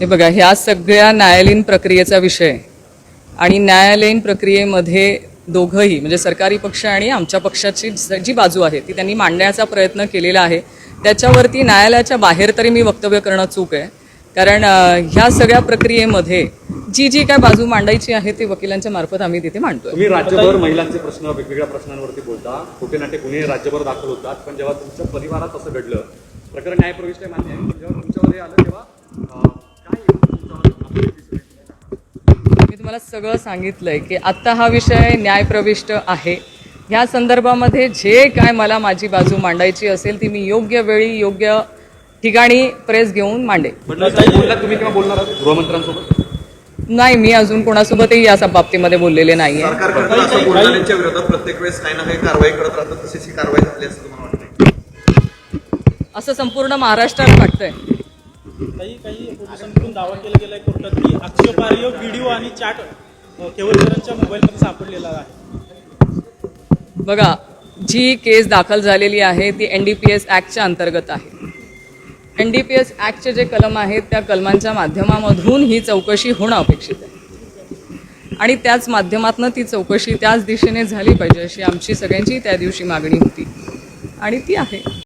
हे बघा, ह्या सगळ्या न्यायालयीन प्रक्रियेचा विषय आणि न्यायालयीन प्रक्रियेमध्ये दोघंही म्हणजे सरकारी पक्ष आणि आमच्या पक्षाची जी बाजू आहे ती त्यांनी मांडण्याचा प्रयत्न केलेला आहे. त्याच्यावरती न्यायालयाच्या बाहेर तरी मी वक्तव्य करणं चूक आहे, कारण ह्या सगळ्या प्रक्रियेमध्ये जी काय बाजू मांडायची आहे ती वकिलांच्या मार्फत आम्ही तिथे मांडतोय. तुम्ही राज्यभर महिलांचे प्रश्न, वेगवेगळ्या प्रश्नांवरती बोलता, खोटे नाटे गुन्हे राज्यभर दाखल होतात, पण जेव्हा तुमच्या परिवारात असं घडलं, प्रकरण न्यायप्रविष्ट मान्य आहे, पण जेव्हा तुमच्यावर हे आलं तेव्हा मी तुम्हाला सगळं सांगितलंय की आत्ता हा विषय न्यायप्रविष्ट आहे. ह्या संदर्भामध्ये जे काय मला माझी बाजू मांडायची असेल ती मी योग्य वेळी योग्य ठिकाणी प्रेस घेऊन मांडे. तुम्ही केव्हा बोलणार आहात गृहमंत्र्यांसोबत? नाही, मी अजून कोणासोबतही या बाबतीमध्ये बोललेले नाहीये. सरकारच्या विरोधात प्रत्येक वेळेस काही ना काही कारवाई करत राहतात, तशीच ही कारवाई झाली असं तुम्हाला वाटतंय? असं संपूर्ण महाराष्ट्रात वाटतंय. काही पोलिसांकडून दावा केला गेलाय कोर्टात की आक्षेपार्ह व्हिडिओ आणि चॅट केवलकरांच्या मोबाईलमध्ये सापडलेला आहे. बघा, जी केस दाखल झालेली आहे ती NDPS ॲक्टच्या अंतर्गत आहे. NDPS ॲक्टचे जे कलम आहेत त्या कलमांच्या माध्यमामधून ही चौकशी होणं अपेक्षित आहे आणि त्याच माध्यमातून ती चौकशी त्याच दिशेने झाली पाहिजे अशी आमची सगळ्यांची त्या दिवशी मागणी होती आणि ती आहे.